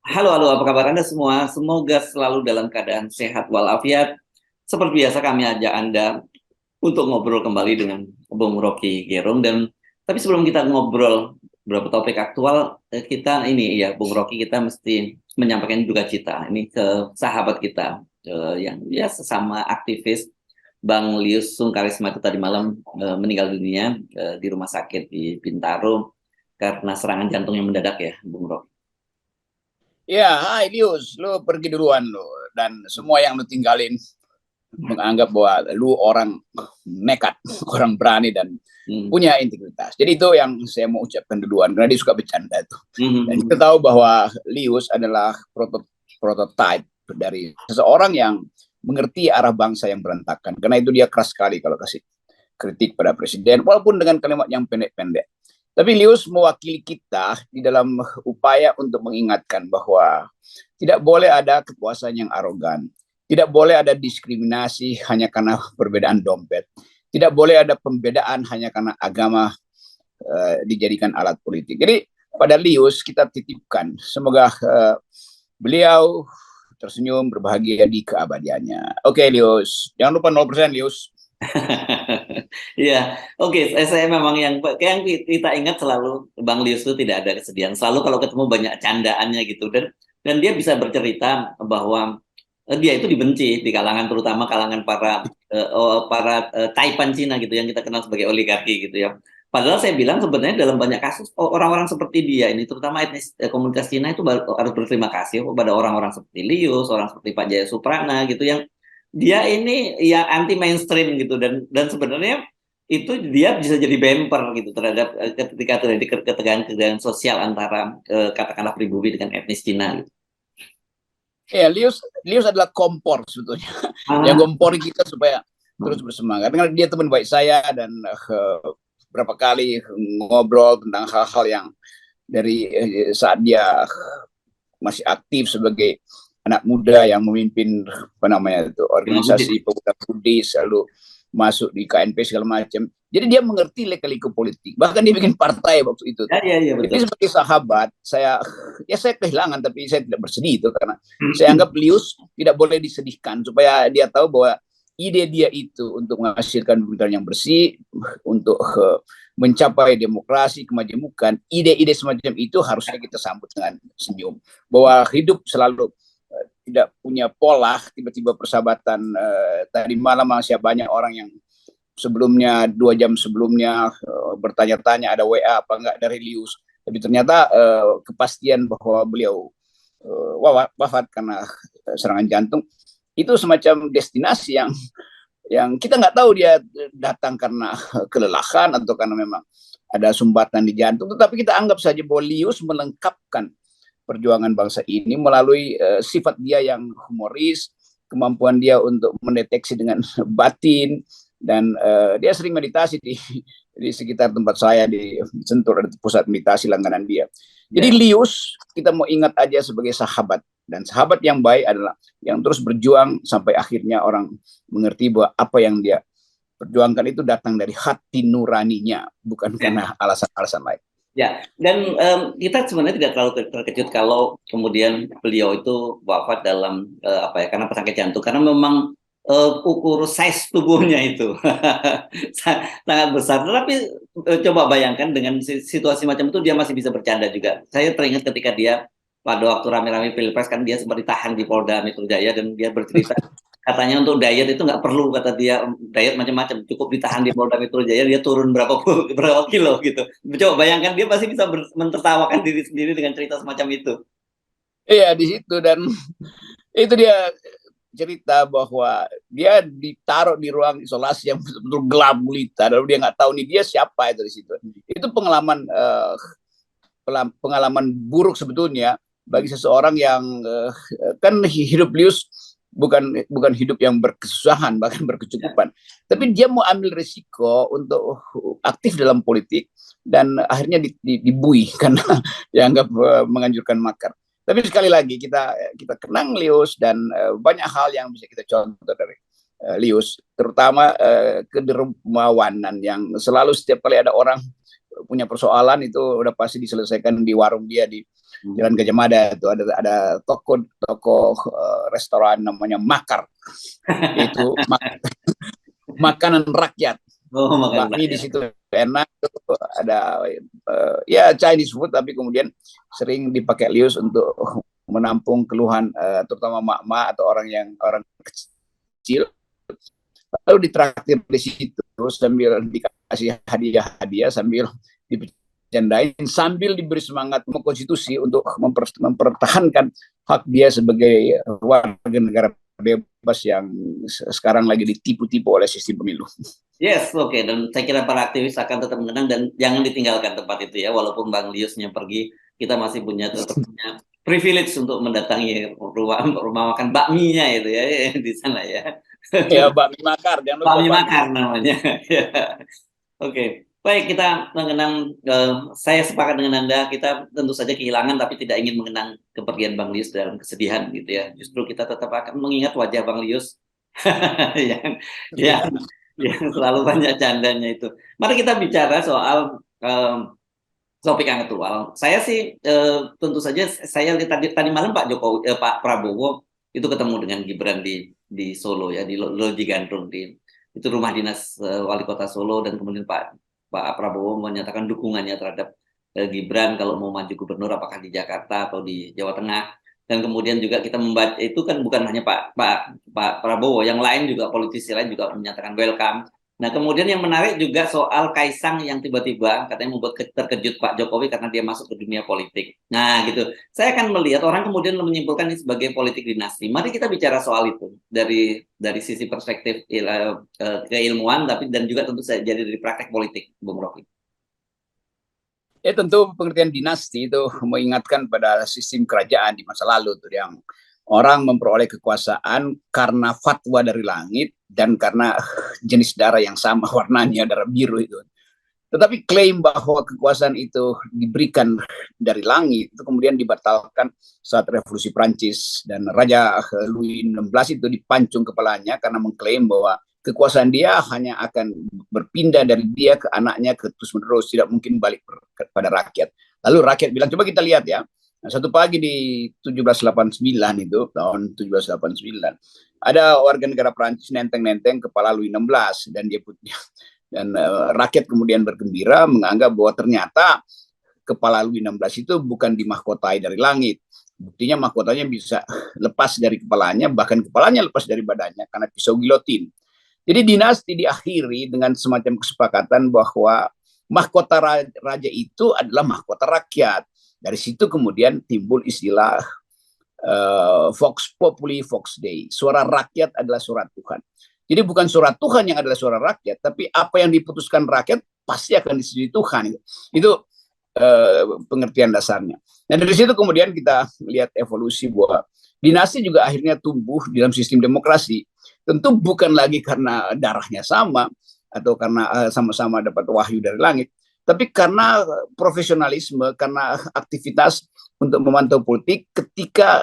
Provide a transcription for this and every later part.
Halo, halo, apa kabar Anda semua? Semoga selalu dalam keadaan sehat walafiat. Seperti biasa kami ajak Anda untuk ngobrol kembali dengan Bung Rocky Gerung. Tapi sebelum kita ngobrol beberapa topik aktual, kita ini ya Bung Rocky, kita mesti menyampaikan duka cita ini ke sahabat kita yang ya sesama aktivis, Bang Lius Sungkarisma itu tadi malam meninggal dunia di rumah sakit di Bintaro karena serangan jantung yang mendadak ya, Bung Rocky. Ya, hai Lius, lu pergi duluan lu. Dan semua yang lu tinggalin menganggap bahwa lu orang nekat, orang berani dan punya integritas. Jadi itu yang saya mau ucapkan duluan, karena dia suka bercanda tuh. Dan kita tahu bahwa Lius adalah prototype dari seseorang yang mengerti arah bangsa yang berantakan. Karena itu dia keras sekali kalau kasih kritik pada presiden, walaupun dengan kalimat yang pendek-pendek. Tapi Lius mewakili kita di dalam upaya untuk mengingatkan bahwa tidak boleh ada kekuasaan yang arogan, tidak boleh ada diskriminasi hanya karena perbedaan dompet, tidak boleh ada pembedaan hanya karena agama dijadikan alat politik. Jadi pada Lius kita titipkan, semoga beliau tersenyum berbahagia di keabadiannya. Oke Lius, jangan lupa 0% Lius. Iya, oke. Saya memang yang kita ingat selalu Bang Lius itu tidak ada kesedihan. Selalu kalau ketemu banyak candaannya gitu dan dia bisa bercerita bahwa dia itu dibenci di kalangan terutama kalangan para Taipan Cina gitu yang kita kenal sebagai oligarki gitu ya. Padahal saya bilang sebenarnya dalam banyak kasus orang-orang seperti dia ini terutama etnis komunitas Cina itu harus berterima kasih kepada orang-orang seperti Lius, orang seperti Pak Jaya Suprana gitu yang dia ini ya anti mainstream gitu dan sebenarnya itu dia bisa jadi bumper gitu terhadap ketika terjadi ketegangan sosial antara katakanlah pribumi dengan etnis Cina gitu. Ya, Lius adalah kompor sebetulnya yang ngompori kita supaya terus bersemangat. Karena dia teman baik saya dan berapa kali ngobrol tentang hal-hal yang dari saat dia masih aktif sebagai anak muda yang memimpin apa namanya itu organisasi pemuda Buddhis, lalu masuk di KNP segala macam. Jadi dia mengerti lika-liku politik. Bahkan dia bikin partai waktu itu. Ya, betul. Jadi sebagai sahabat, saya kehilangan tapi saya tidak bersedih itu karena saya anggap Lius tidak boleh disedihkan supaya dia tahu bahwa ide dia itu untuk menghasilkan pemerintahan yang bersih, untuk mencapai demokrasi, kemajemukan, ide-ide semacam itu harusnya kita sambut dengan senyum. Bahwa hidup selalu tidak punya pola, tiba-tiba persahabatan. Tadi malam masih banyak orang yang sebelumnya 2 jam sebelumnya bertanya-tanya ada WA apa enggak dari Lius, tapi ternyata kepastian bahwa beliau wafat karena serangan jantung itu semacam destinasi yang kita nggak tahu dia datang karena kelelahan atau karena memang ada sumbatan di jantung, tetapi kita anggap saja bahwa Lius melengkapkan perjuangan bangsa ini melalui sifat dia yang humoris, kemampuan dia untuk mendeteksi dengan batin, dan dia sering meditasi di sekitar tempat saya di Sentul, ada pusat meditasi langganan dia. Jadi Lius kita mau ingat aja sebagai sahabat, dan sahabat yang baik adalah yang terus berjuang sampai akhirnya orang mengerti bahwa apa yang dia perjuangkan itu datang dari hati nuraninya, bukan karena alasan-alasan lain. Ya, dan kita sebenarnya tidak terlalu terkejut kalau kemudian beliau itu wafat dalam karena penyakit jantung, karena memang ukur size tubuhnya itu sangat besar. Tetapi coba bayangkan dengan situasi macam itu dia masih bisa bercanda juga. Saya teringat ketika dia pada waktu rame-rame Pilpres kan dia sempat ditahan di Polda Metro Jaya dan dia bercerita katanya untuk diet itu nggak perlu, kata dia, diet macam-macam, cukup ditahan di Polda Metro Jaya dia turun berapa kilo gitu. Coba bayangkan dia pasti bisa mentertawakan diri sendiri dengan cerita semacam itu. Iya, di situ, dan itu dia cerita bahwa dia ditaruh di ruang isolasi yang betul-betul gelap gulita, lalu dia nggak tahu nih dia siapa itu di situ. Itu pengalaman buruk sebetulnya bagi seseorang yang kan hidup Lius bukan hidup yang berkesusahan bahkan berkecukupan, tapi dia mau ambil risiko untuk aktif dalam politik dan akhirnya dibui karena dianggap menganjurkan makar. Tapi sekali lagi kita kenang Lius, dan banyak hal yang bisa kita contoh dari Lius, terutama kedermawanan yang selalu setiap kali ada orang punya persoalan itu udah pasti diselesaikan di warung dia di Jalan Gajah Mada. Itu ada toko restoran namanya Makar, itu makanan rakyat. Oh, makan Bakmi di banyak. situ enak, ada ya Chinese food, tapi kemudian sering dipakai Lius untuk menampung keluhan terutama mak-mak atau orang kecil, lalu ditraktir di situ sambil dikasih hadiah-hadiah, sambil dibercandain, sambil diberi semangat konstitusi untuk mempertahankan hak dia sebagai warga negara bebas yang sekarang lagi ditipu-tipu oleh sistem pemilu. Yes, oke. Dan saya kira para aktivis akan tetap mengenang dan jangan ditinggalkan tempat itu ya. Walaupun Bang Liusnya pergi, kita masih tetap punya privilege untuk mendatangi rumah makan bakminya itu ya di sana ya. Ya, bakmi Makar, jangan lupa Bakmi bakmi. Makar namanya. Ya. Oke, baik, kita mengenang. Saya sepakat dengan Anda. Kita tentu saja kehilangan, tapi tidak ingin mengenang kepergian Bang Lius dalam kesedihan, gitu ya. Justru kita tetap akan mengingat wajah Bang Lius yang yang Ya. yang selalu banyak candanya itu. Mari kita bicara soal topik yang aktual. Saya sih tentu saja saya lihat tadi malam Pak Prabowo itu ketemu dengan Gibran di Solo ya, di Loji Gandrung, itu rumah dinas wali kota Solo, dan kemudian Pak Prabowo menyatakan dukungannya terhadap Gibran kalau mau maju gubernur, apakah di Jakarta atau di Jawa Tengah. Dan kemudian juga kita membaca itu kan bukan hanya Pak Prabowo, yang lain juga, politisi lain juga menyatakan welcome. Nah, kemudian yang menarik juga soal Kaisang yang tiba-tiba katanya membuat terkejut Pak Jokowi karena dia masuk ke dunia politik. Nah, gitu. Saya akan melihat orang kemudian menyimpulkan ini sebagai politik dinasti. Mari kita bicara soal itu dari sisi perspektif keilmuan, tapi dan juga tentu saja jadi dari praktek politik, Bung Rocky. Ya, tentu pengertian dinasti itu mengingatkan pada sistem kerajaan di masa lalu tuh, yang orang memperoleh kekuasaan karena fatwa dari langit dan karena jenis darah yang sama warnanya, darah biru itu. Tetapi klaim bahwa kekuasaan itu diberikan dari langit itu kemudian dibatalkan saat Revolusi Prancis, dan Raja Louis XVI itu dipancung kepalanya karena mengklaim bahwa kekuasaan dia hanya akan berpindah dari dia ke anaknya ke terus menerus, tidak mungkin balik kepada rakyat. Lalu rakyat bilang, coba kita lihat ya. Nah, satu pagi di 1789 itu, tahun 1789, ada warga negara Prancis nenteng-nenteng kepala Louis XVI, dan dia dan rakyat kemudian bergembira menganggap bahwa ternyata kepala Louis XVI itu bukan dimahkotai dari langit. Buktinya mahkotanya bisa lepas dari kepalanya, bahkan kepalanya lepas dari badannya karena pisau gilotin. Jadi dinasti diakhiri dengan semacam kesepakatan bahwa mahkota raja itu adalah mahkota rakyat. Dari situ kemudian timbul istilah Vox Populi Vox Dei. Suara rakyat adalah suara Tuhan. Jadi bukan suara Tuhan yang adalah suara rakyat, tapi apa yang diputuskan rakyat pasti akan disetujui Tuhan. Itu pengertian dasarnya. Nah, dari situ kemudian kita lihat evolusi bahwa dinasti juga akhirnya tumbuh dalam sistem demokrasi. Tentu bukan lagi karena darahnya sama atau karena sama-sama dapat wahyu dari langit, tapi karena profesionalisme, karena aktivitas untuk memantau politik ketika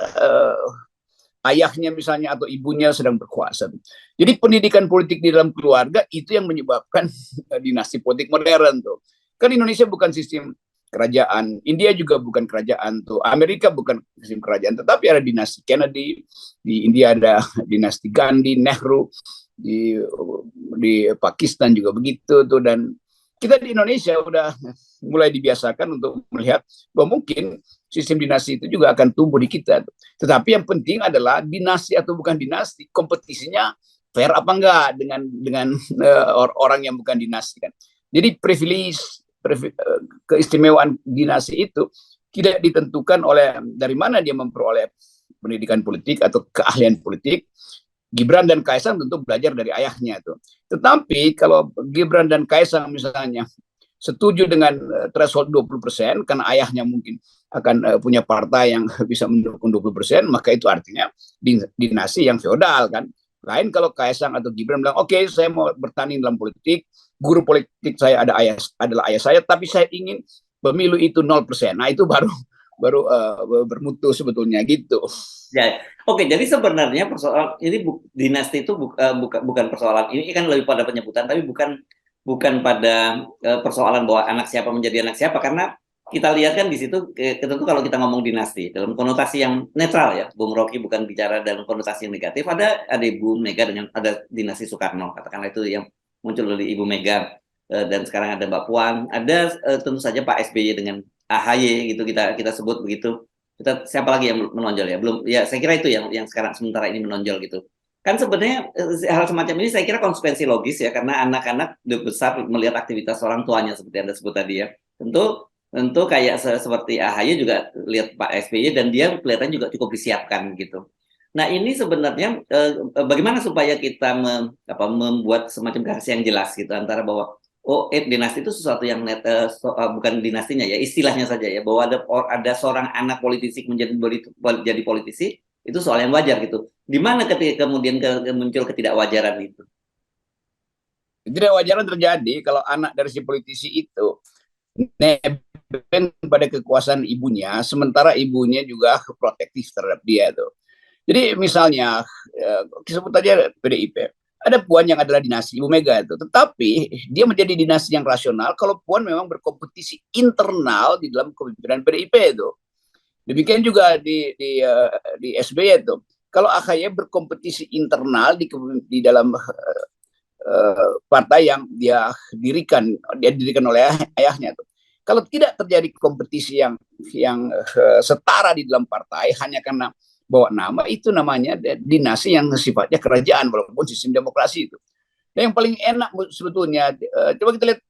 ayahnya misalnya atau ibunya sedang berkuasa. Jadi pendidikan politik di dalam keluarga itu yang menyebabkan dinasti politik modern tuh. Kan Indonesia bukan sistem kerajaan, India juga bukan kerajaan tuh, Amerika bukan sistem kerajaan, tetapi ada dinasti Kennedy, di India ada dinasti Gandhi, Nehru, di Pakistan juga begitu tuh, dan kita di Indonesia udah mulai dibiasakan untuk melihat bahwa mungkin sistem dinasti itu juga akan tumbuh di kita. Tetapi yang penting adalah dinasti atau bukan dinasti, kompetisinya fair apa enggak dengan orang yang bukan dinasti kan. Jadi keistimewaan dinasti itu tidak ditentukan oleh dari mana dia memperoleh pendidikan politik atau keahlian politik. Gibran dan Kaisang tentu belajar dari ayahnya itu. Tetapi kalau Gibran dan Kaisang misalnya setuju dengan threshold 20% karena ayahnya mungkin akan punya partai yang bisa mendukung 20%, maka itu artinya dinasti yang feodal kan. Lain kalau Kaisang atau Gibran bilang, oke, saya mau bertanding dalam politik, guru politik saya adalah ayah saya, tapi saya ingin pemilu itu 0%. Nah, itu baru bermutu sebetulnya gitu. Ya, oke. Jadi sebenarnya persoalan ini dinasti itu bukan persoalan ini kan lebih pada penyebutan, tapi bukan bukan pada persoalan bahwa anak siapa menjadi anak siapa, karena kita lihat kan di situ tentu kalau kita ngomong dinasti dalam konotasi yang netral ya, Bung Rocky bukan bicara dalam konotasi yang negatif. Ada Ibu Mega dengan ada dinasti Soekarno, katakanlah itu yang muncul dari Ibu Mega, dan sekarang ada Mbak Puan, ada tentu saja Pak SBY dengan AHY gitu, kita sebut begitu. Kita siapa lagi yang menonjol ya? Belum ya, saya kira itu yang sekarang sementara ini menonjol gitu. Kan sebenarnya hal semacam ini saya kira konsekuensi logis ya, karena anak-anak besar melihat aktivitas orang tuanya seperti Anda sebut tadi ya. Tentu tentu kayak seperti AHY juga lihat Pak SBY dan dia kelihatan juga cukup disiapkan gitu. Nah, ini sebenarnya bagaimana supaya kita membuat semacam garis yang jelas gitu antara bahwa dinasti itu sesuatu yang bukan dinastinya ya, istilahnya saja ya, bahwa ada seorang anak politisi menjadi politisi, itu soal yang wajar gitu. Di mana ketika kemudian muncul ketidakwajaran itu? Ketidakwajaran terjadi kalau anak dari si politisi itu nebeng pada kekuasaan ibunya, sementara ibunya juga protektif terhadap dia tuh. Jadi misalnya sebut aja PDIP, ada Puan yang adalah dinasti Ibu Mega itu, tetapi dia menjadi dinasti yang rasional kalau Puan memang berkompetisi internal di dalam kepemimpinan PDIP itu. Demikian juga di SBY itu. Kalau AHY berkompetisi internal di dalam partai yang dia dirikan oleh ayahnya itu. Kalau tidak terjadi kompetisi yang setara di dalam partai hanya karena bawa nama, itu namanya dinasti yang sifatnya kerajaan walaupun sistem demokrasi itu. Dan yang paling enak sebetulnya, coba kita lihat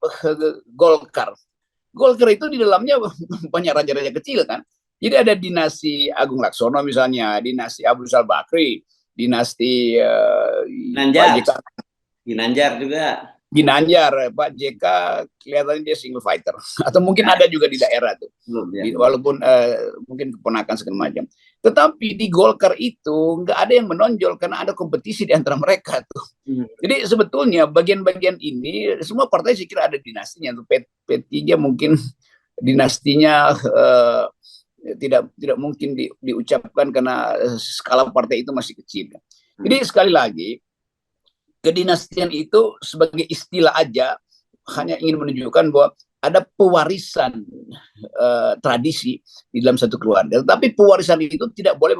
Golkar. Golkar itu di dalamnya banyak raja-raja kecil kan. Jadi ada dinasti Agung Laksono misalnya, dinasti Abu Rizal Bakri, dinasti Ginanjar juga. Ginanjar, Pak JK kelihatannya dia single fighter atau mungkin ada juga di daerah tuh, walaupun mungkin keponakan segala macam. Tetapi di Golkar itu nggak ada yang menonjol karena ada kompetisi di antara mereka tuh. Jadi sebetulnya bagian-bagian ini semua partai saya kira ada dinastinya. P3 mungkin dinastinya tidak mungkin diucapkan karena skala partai itu masih kecil. Jadi sekali lagi, kedinastian itu sebagai istilah aja hanya ingin menunjukkan bahwa ada pewarisan tradisi di dalam satu keluarga. Tetapi pewarisan itu tidak boleh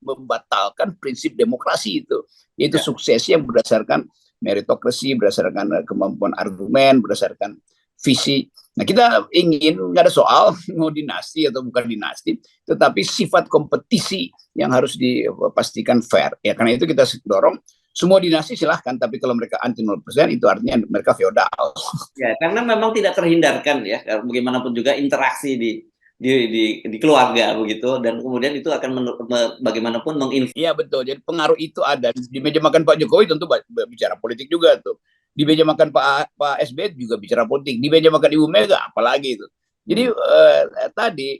membatalkan prinsip demokrasi itu, yaitu suksesi yang berdasarkan meritokrasi, berdasarkan kemampuan argumen, berdasarkan visi. Nah, kita ingin nggak ada soal mau dinasti atau bukan dinasti, tetapi sifat kompetisi yang harus dipastikan fair. Ya, karena itu kita dorong semua dinasti silahkan, tapi kalau mereka anti 0% itu artinya mereka feodal. Ya, karena memang tidak terhindarkan ya, bagaimanapun juga interaksi di keluarga begitu, dan kemudian itu akan bagaimanapun menginfluence. Iya betul, jadi pengaruh itu ada. Di meja makan Pak Jokowi tentu bicara politik juga tuh. Di meja makan Pak SBY juga bicara politik. Di meja makan Ibu Mega apalagi itu. Jadi tadi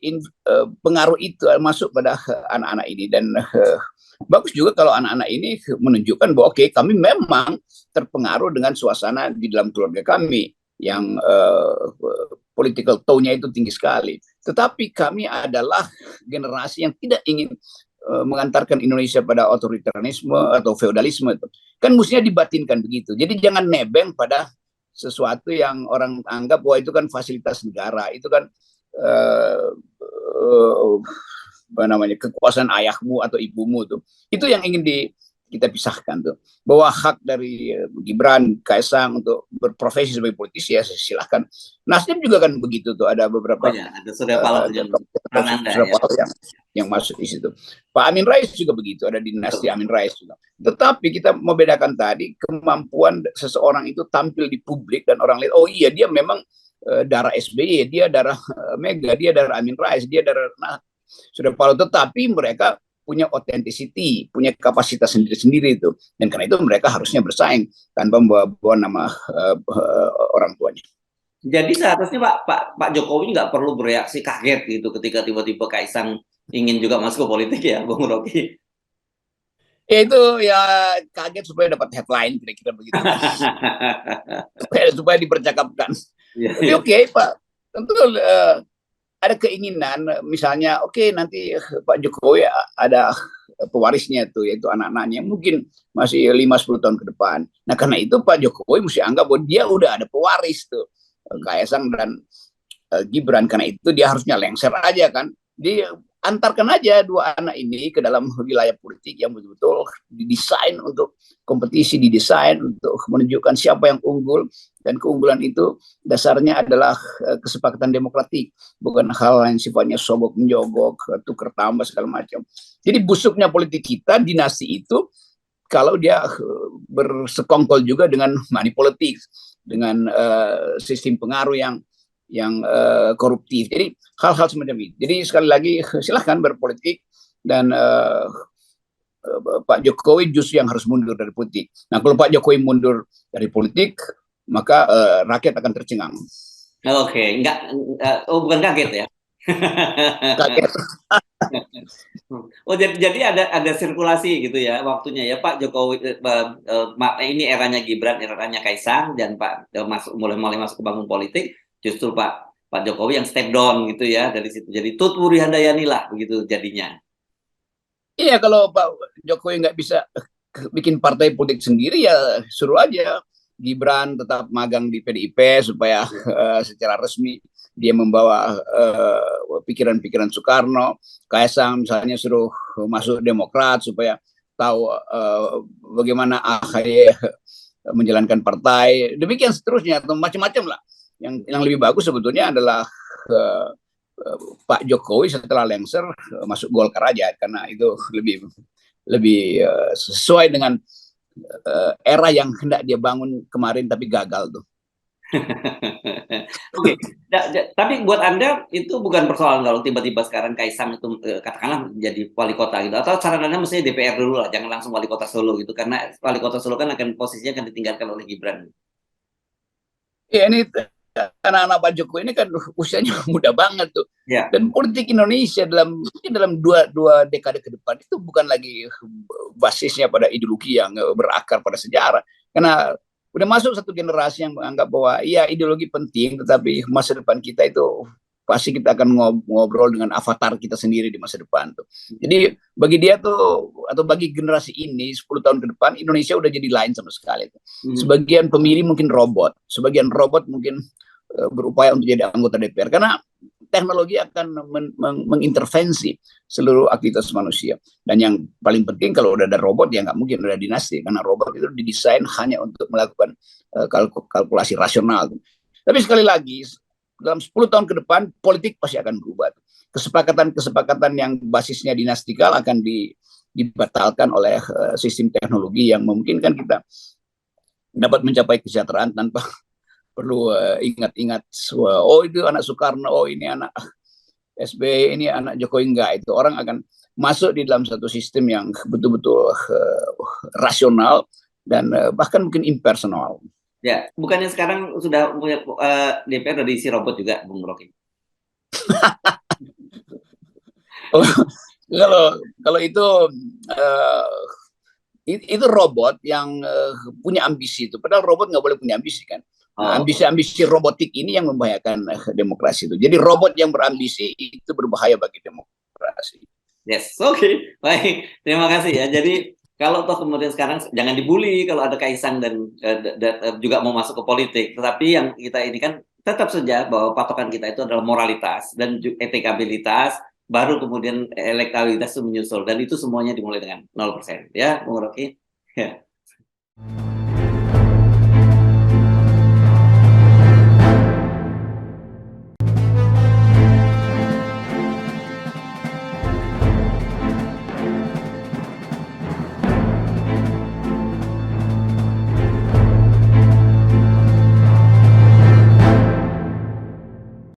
pengaruh itu masuk pada anak-anak ini, dan bagus juga kalau anak-anak ini menunjukkan bahwa oke, kami memang terpengaruh dengan suasana di dalam keluarga kami yang political tone-nya itu tinggi sekali. Tetapi kami adalah generasi yang tidak ingin mengantarkan Indonesia pada otoritarianisme atau feodalisme itu. Kan mestinya dibatinkan begitu. Jadi jangan nebeng pada sesuatu yang orang anggap bahwa itu kan fasilitas negara, itu kan apa namanya, kekuasaan ayahmu atau ibumu tuh. Itu yang ingin kita pisahkan tuh, bahwa hak dari Gibran, Kaisang untuk berprofesi sebagai politisi ya silahkan. Nasdem juga kan begitu tuh, ada beberapa ada Surya Paloh yang masuk di situ. Pak Amin Rais juga begitu, ada dinasti Amin Rais juga. Tetapi kita membedakan tadi kemampuan seseorang itu tampil di publik dan orang lihat, oh iya dia memang darah SBY, dia darah Mega, dia darah Amin Rais, dia darah Surya Paloh, tetapi mereka punya authenticity, punya kapasitas sendiri-sendiri itu, dan karena itu mereka harusnya bersaing tanpa membawa nama orang tuanya. Jadi seharusnya Pak Jokowi nggak perlu bereaksi kaget gitu ketika tiba-tiba Kaisang ingin juga masuk ke politik ya, Bung Rocky? Ya itu ya kaget supaya dapat headline kira-kira begitu. supaya dipercakapkan. Tapi oke, Pak, tentu ada keinginan misalnya oke, nanti Pak Jokowi ada pewarisnya itu, yaitu anak-anaknya mungkin masih 5-10 tahun ke depan. Nah karena itu Pak Jokowi mesti anggap bahwa dia udah ada pewaris tuh, Kaisang dan Gibran. Karena itu dia harusnya lengser aja kan, dia antarkan aja dua anak ini ke dalam wilayah politik yang betul-betul didesain untuk kompetisi, didesain untuk menunjukkan siapa yang unggul, dan keunggulan itu dasarnya adalah kesepakatan demokratik, bukan hal yang sifatnya sogok menjogok, tukar tambah segala macam. Jadi busuknya politik kita, dinasti itu kalau dia bersekongkol juga dengan money politics, dengan sistem pengaruh yang koruptif. Jadi hal-hal semacam ini. Jadi sekali lagi silahkan berpolitik, dan Pak Jokowi justru yang harus mundur dari politik. Nah kalau Pak Jokowi mundur dari politik, maka rakyat akan tercengang. Oke, enggak, oh bukan kaget ya? Kaget. Oh jadi ada sirkulasi gitu ya waktunya ya, Pak Jokowi ini eranya Gibran, eranya Kaisang, dan Pak mulai masuk ke bangun politik, justru Pak Jokowi yang step down gitu ya dari situ. Jadi Tut Wuri Handayani lah begitu jadinya. Iya, kalau Pak Jokowi nggak bisa bikin partai politik sendiri, ya suruh aja Gibran tetap magang di PDIP supaya secara resmi dia membawa pikiran-pikiran Soekarno. Kaisang misalnya suruh masuk Demokrat supaya tahu bagaimana AHY menjalankan partai. Demikian seterusnya, atau macam-macam lah. Yang lebih bagus sebetulnya adalah Pak Jokowi setelah lengser masuk Golkar aja, karena itu lebih sesuai dengan era yang hendak dia bangun kemarin tapi gagal tuh. Oke, tapi buat Anda itu bukan persoalan kalau tiba-tiba sekarang Kaisang itu katakanlah jadi wali kota gitu, atau saran Anda mestinya DPR dulu lah, jangan langsung wali kota Solo gitu, karena wali kota Solo kan posisinya akan ditinggalkan oleh Gibran. Ya ini anak-anak Pak Jokowi ini kan usianya muda banget tuh. Ya. Dan politik Indonesia dalam dua dekade ke depan itu bukan lagi basisnya pada ideologi yang berakar pada sejarah. Karena udah masuk satu generasi yang menganggap bahwa iya ideologi penting, tetapi masa depan kita itu pasti kita akan ngobrol dengan avatar kita sendiri di masa depan tuh. Jadi bagi dia tuh, atau bagi generasi ini 10 tahun ke depan Indonesia udah jadi lain sama sekali tuh. Sebagian pemilih mungkin robot, sebagian robot mungkin berupaya untuk jadi anggota DPR, karena teknologi akan mengintervensi seluruh aktivitas manusia. Dan yang paling penting, kalau udah ada robot ya nggak mungkin ada dinasti, karena robot itu didesain hanya untuk melakukan kalkulasi rasional. Tapi sekali lagi, dalam 10 tahun ke depan politik pasti akan berubah. Kesepakatan yang basisnya dinastikal akan dibatalkan oleh sistem teknologi yang memungkinkan kita dapat mencapai kesejahteraan tanpa perlu ingat-ingat, oh itu anak Soekarno, oh ini anak SBY, ini anak Jokowi. Enggak, itu orang akan masuk di dalam satu sistem yang betul-betul rasional dan bahkan mungkin impersonal. Ya, bukannya sekarang sudah punya DPR udah diisi robot juga, Bung Rocky? Kalau itu robot yang punya ambisi itu, padahal robot nggak boleh punya ambisi kan. Nah, ambisi-ambisi robotik ini yang membahayakan demokrasi itu. Jadi robot yang berambisi itu berbahaya bagi demokrasi. Yes, oke. Baik, terima kasih ya. Jadi kalau toh kemudian sekarang jangan dibully kalau ada Kaisang dan juga mau masuk ke politik. Tetapi yang kita ini kan tetap saja bahwa patokan kita itu adalah moralitas dan etikabilitas, baru kemudian elektabilitas itu menyusul. Dan itu semuanya dimulai dengan 0%. Ya, Bung Rocky? Ya.